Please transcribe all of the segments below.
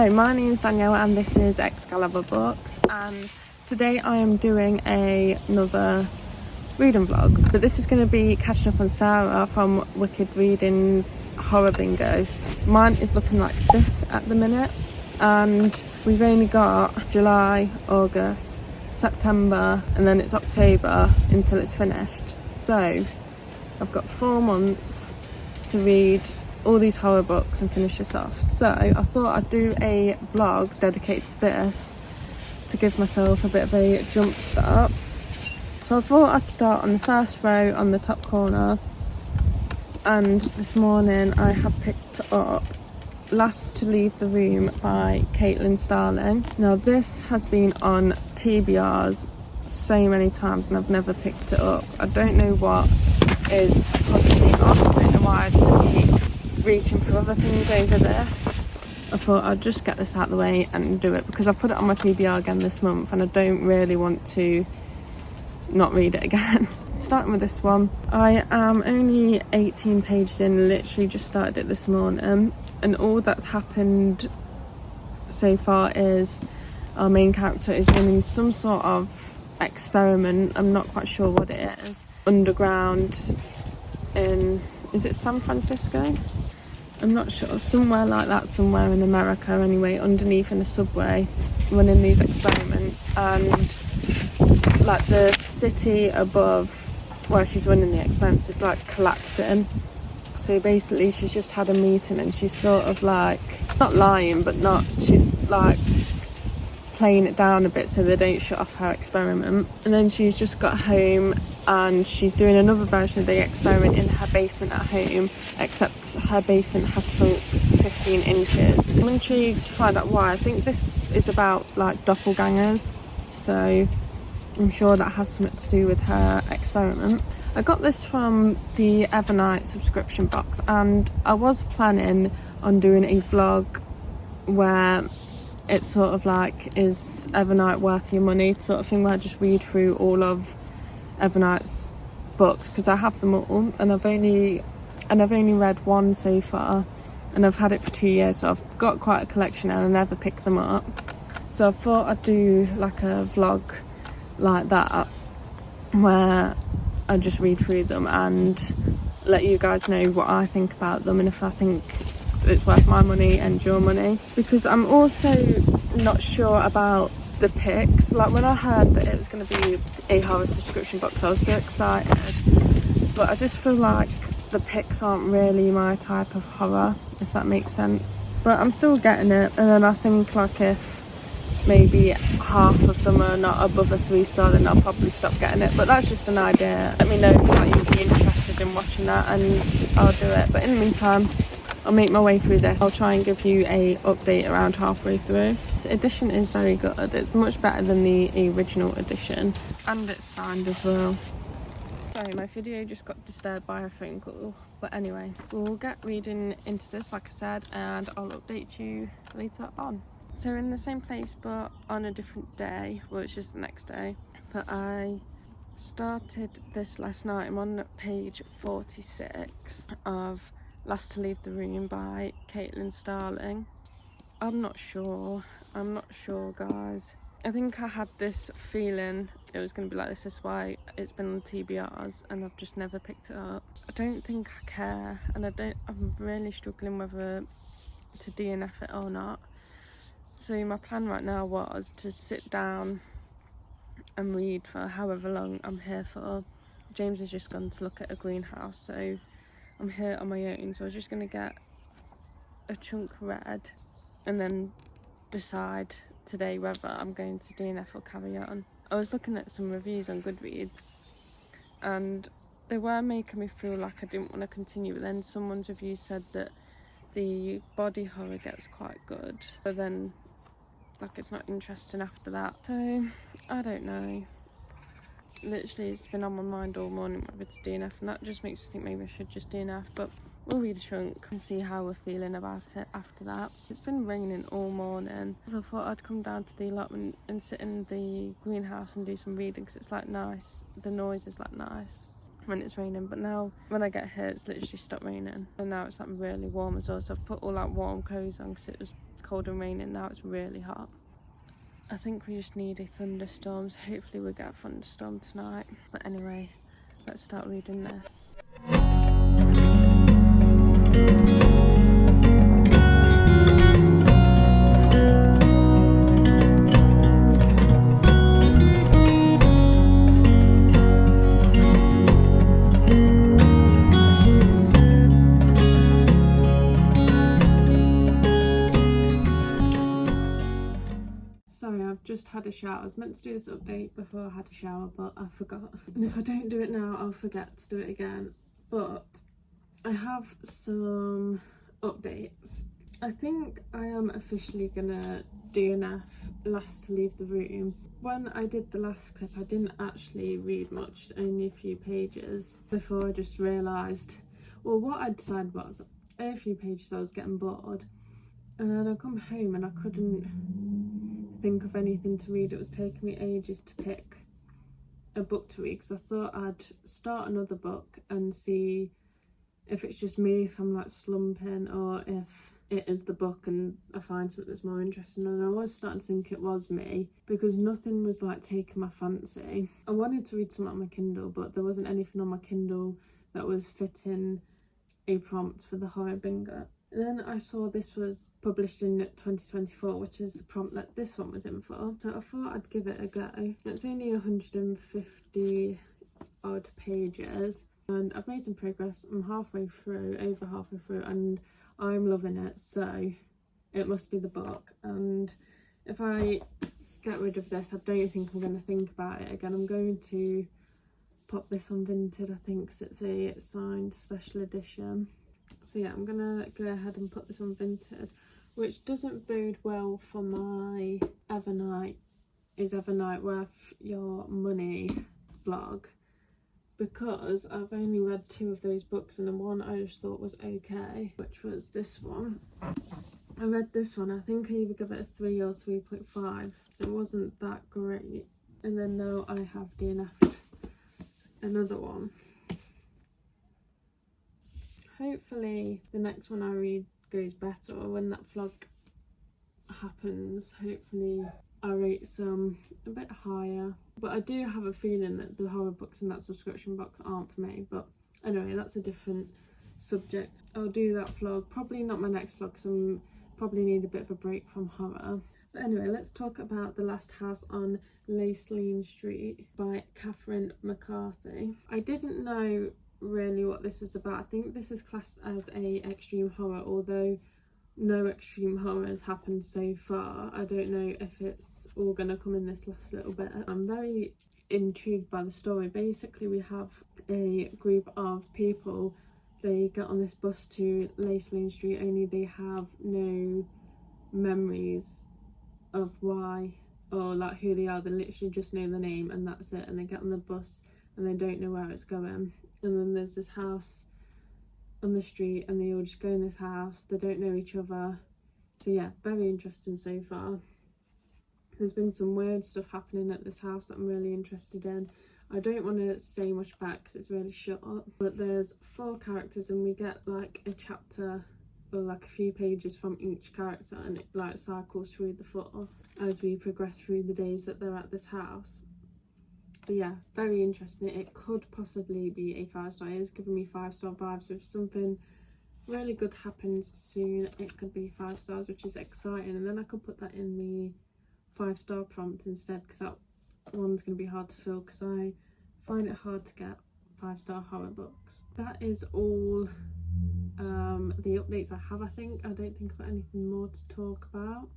Hello, my name is Danielle and this is Excalibur Books, and today I am doing another reading vlog, but this is going to be catching up on Sarah from Wicked Reading's Horror Bingo. Mine is looking like this at the minute, and we've only got July, August, September, and then it's October until it's finished. So I've got 4 months to read all these horror books and finish this off. So I thought I'd do a vlog dedicated to this to give myself a bit of a jump start. So I thought I'd start on the first row on the top corner, and this morning I have picked up Last to Leave the Room by Caitlin Starling. Now this has been on TBRs so many times and I've never picked it up. I don't know what is putting me off. I don't know why I just keep reaching for other things over this. I thought I'd just get this out of the way and do it because I've put it on my TBR again this month and I don't really want to not read it again. Starting with this one, I am only 18 pages in, literally just started it this morning, and all that's happened so far is our main character is running some sort of experiment. I'm not quite sure what it is, underground in, is it San Francisco? I'm not sure, somewhere like that, somewhere in America anyway, underneath in the subway, running these experiments, and like the city above where she's running the experiments is like collapsing. So basically she's just had a meeting and she's sort of like, not lying, but not, she's like playing it down a bit so they don't shut off her experiment. And then she's just got home and she's doing another version of the experiment in her basement at home, except her basement has sunk 15 inches. I'm intrigued to find out why. I think this is about like doppelgangers, so I'm sure that has something to do with her experiment. I got this from the Evernight subscription box, and I was planning on doing a vlog where it's sort of like, is Evernight worth your money sort of thing, where I just read through all of Evernight's books, because I have them all and I've only read one so far, and I've had it for 2 years, so I've got quite a collection and I never pick them up. So I thought I'd do like a vlog like that where I just read through them and let you guys know what I think about them and if I think it's worth my money and your money, because I'm also not sure about the picks. Like when I heard that it was going to be a horror subscription box, I was so excited, but I just feel like the picks aren't really my type of horror, if that makes sense. But I'm still getting it, and then I think like if maybe half of them are not above a 3-star, then I'll probably stop getting it. But that's just an idea. Let me know if like, you'd be interested in watching that and I'll do it. But in the meantime, I'll make my way through this. I'll try and give you a update around halfway through. This edition is very good. It's much better than the original edition, and it's signed as well. Sorry, my video just got disturbed by a phone call. But anyway, we'll get reading into this like I said, and I'll update you later on. So in the same place but on a different day, well it's just the next day, but I started this last night. I'm on page 46 of Last to Leave the Room by Caitlin Starling. I'm not sure guys. I think I had this feeling it was going to be like this. That's why it's been on TBRs and I've just never picked it up. I don't think I care, and I'm really struggling whether to DNF it or not. So my plan right now was to sit down and read for however long I'm here for. James has just gone to look at a greenhouse, so I'm here on my own. So I was just going to get a chunk read and then decide today whether I'm going to DNF or carry on. I was looking at some reviews on Goodreads and they were making me feel like I didn't want to continue, but then someone's review said that the body horror gets quite good, but then like it's not interesting after that. So I don't know, literally it's been on my mind all morning whether to DNF, and that just makes me think maybe I should just DNF. But we'll read a chunk and see how we're feeling about it after that. It's been raining all morning, so I thought I'd come down to the allotment and sit in the greenhouse and do some reading, because it's like nice, the noise is like nice when it's raining. But now when I get here it's literally stopped raining, and now it's like really warm as well, so I've put all like warm clothes on because it was cold and raining. Now it's really hot. I think we just need a thunderstorm, so hopefully we'll get a thunderstorm tonight. But anyway, let's start reading this. Sorry, I've just had a shower. I was meant to do this update before I had a shower, but I forgot. And if I don't do it now, I'll forget to do it again. But I have some updates. I think I am officially gonna DNF Last to Leave the Room. When I did the last clip, I didn't actually read much, only a few pages, before I just realised, well, what I decided was, a few pages I was getting bored. And then I come home and I couldn't think of anything to read. It was taking me ages to pick a book to read, because I thought I'd start another book and see if it's just me, if I'm like slumping, or if it is the book and I find something that's more interesting. And I was starting to think it was me, because nothing was like taking my fancy. I wanted to read something on my Kindle, but there wasn't anything on my Kindle that was fitting a prompt for the horror bingo. Then I saw this was published in 2024, which is the prompt that this one was in for. So I thought I'd give it a go. It's only 150 odd pages and I've made some progress. I'm halfway through, over halfway through, and I'm loving it. So it must be the book. And if I get rid of this, I don't think I'm going to think about it again. I'm going to pop this on Vinted, I think, because it's a signed special edition. So yeah, I'm gonna go ahead and put this on Vinted, which doesn't bode well for my Evernight Is Evernight Worth Your Money blog, because I've only read 2 of those books, and the one I just thought was okay, which was this one. I read this one, I think I either give it a 3 or 3.5. It wasn't that great. And then now I have DNF'd another one. Hopefully the next one I read goes better, or when that vlog happens, hopefully I rate some a bit higher. But I do have a feeling that the horror books in that subscription box aren't for me. But anyway, that's a different subject. I'll do that vlog, probably not my next vlog, because I probably need a bit of a break from horror. But anyway, let's talk about The Last House on Lacelene Street by Catherine McCarthy. I didn't know really what this was about. I think this is classed as a extreme horror, although no extreme horror has happened so far. I don't know if it's all gonna come in this last little bit. I'm very intrigued by the story. Basically, we have a group of people. They get on this bus to Lacelene Street, only they have no memories of why or like who they are. They literally just know the name and that's it, and they get on the bus and they don't know where it's going. And then there's this house on the street and they all just go in this house. They don't know each other. So yeah, very interesting so far. There's been some weird stuff happening at this house that I'm really interested in. I don't want to say much about because it's really short, but there's 4 characters and we get like a chapter or like a few pages from each character, and it like cycles through the 4 as we progress through the days that they're at this house. But yeah, very interesting. It could possibly be a 5-star. It is giving me 5-star vibes. So if something really good happens soon, it could be 5 stars, which is exciting. And then I could put that in the 5-star prompt instead, because that one's going to be hard to fill, because I find it hard to get 5-star horror books. That is all the updates I have, I think. I don't think I've got anything more to talk about,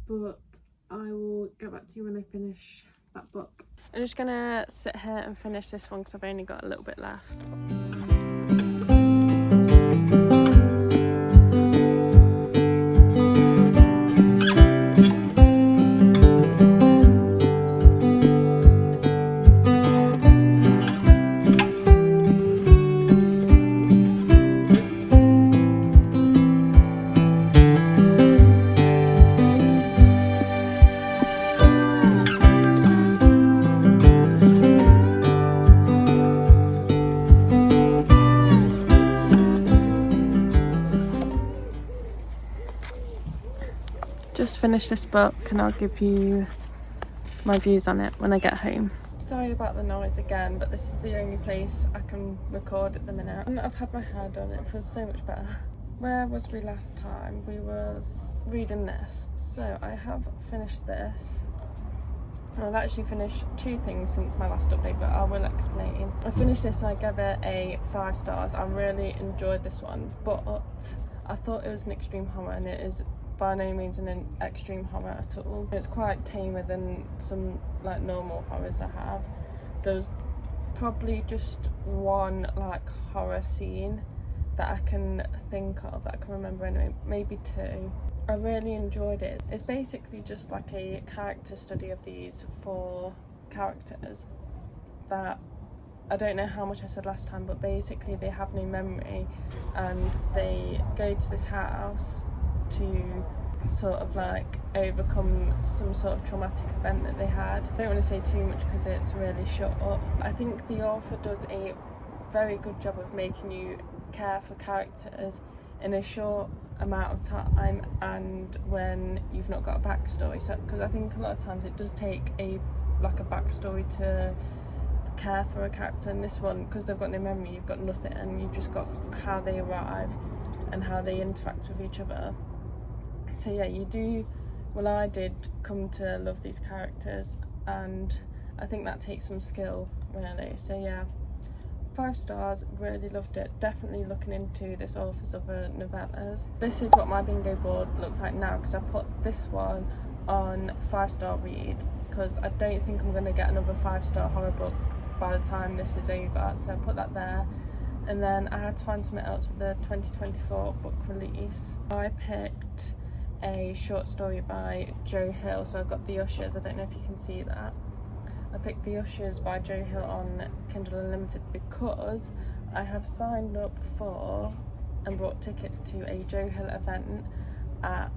but I will get back to you when I finish that book. I'm just gonna sit here and finish this one because I've only got a little bit left. just finished this book and I'll give you my views on it when I get home. Sorry about the noise again, but this is the only place I can record at the minute. And I've had my hair done, it feels so much better. Where was we last time? We was reading this. So I have finished this. And I've actually finished 2 things since my last update, but I will explain. I finished this and I gave it a 5 stars. I really enjoyed this one, but I thought it was an extreme horror, and it is by no means an extreme horror at all. It's quite tamer than some like normal horrors I have. There's probably just one like horror scene that I can think of, that I can remember anyway, maybe 2. I really enjoyed it. It's basically just like a character study of these 4 characters that, I don't know how much I said last time, but basically they have no memory and they go to this house to sort of like overcome some sort of traumatic event that they had. I don't want to say too much because it's really short. I think the author does a very good job of making you care for characters in a short amount of time and when you've not got a backstory. So because I think a lot of times it does take a backstory to care for a character, and this one, because they've got no memory, you've got nothing, and you've just got how they arrive and how they interact with each other. So yeah, I did come to love these characters, and I think that takes some skill really. So yeah, 5 stars, really loved it. Definitely looking into this author's other novellas. This is what my bingo board looks like now, because I put this one on 5-star read because I don't think I'm going to get another 5-star horror book by the time this is over, so I put that there. And then I had to find something else for the 2024 book release. I picked a short story by Joe Hill, so I've got The Ushers. I don't know if you can see that. I picked The Ushers by Joe Hill on Kindle Unlimited because I have signed up for and bought tickets to a Joe Hill event at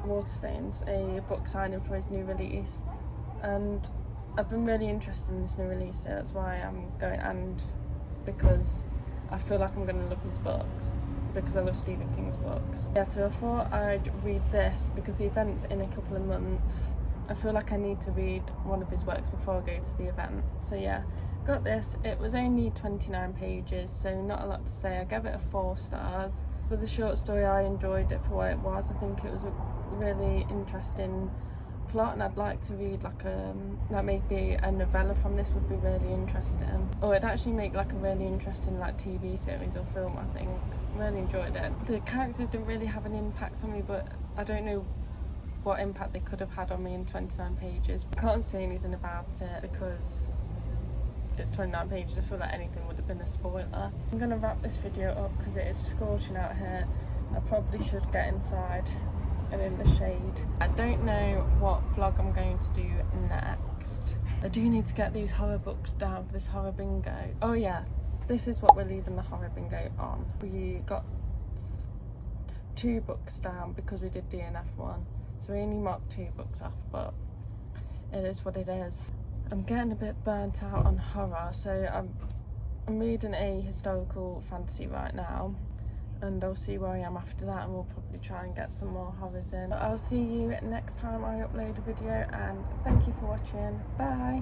Waterstones, a book signing for his new release, and I've been really interested in this new release, so that's why I'm going, and because I feel like I'm going to love his books because I love Stephen King's books. Yeah, so I thought I'd read this because the event's in a couple of months. I feel like I need to read one of his works before I go to the event. So yeah, got this. It was only 29 pages, so not a lot to say. I gave it a 4 stars. For the short story, I enjoyed it for what it was. I think it was a really interesting plot, and I'd like to read like maybe a novella from this would be really interesting. Or it'd actually make like a really interesting like TV series or film, I think. Really enjoyed it. The characters didn't really have an impact on me, but I don't know what impact they could have had on me in 29 pages. I can't say anything about it because it's 29 pages. I feel like anything would have been a spoiler. I'm gonna wrap this video up because it is scorching out here. I probably should get inside and in the shade. I don't know what vlog I'm going to do next. I do need to get these horror books down for this horror bingo. Oh yeah, this is what we're leaving the horror bingo on. We got 2 books down because we did DNF 1. So we only marked 2 books off, but it is what it is. I'm getting a bit burnt out on horror, so I'm reading a historical fantasy right now, and I'll see where I am after that, and we'll probably try and get some more horrors in. But I'll see you next time I upload a video, and thank you for watching. Bye!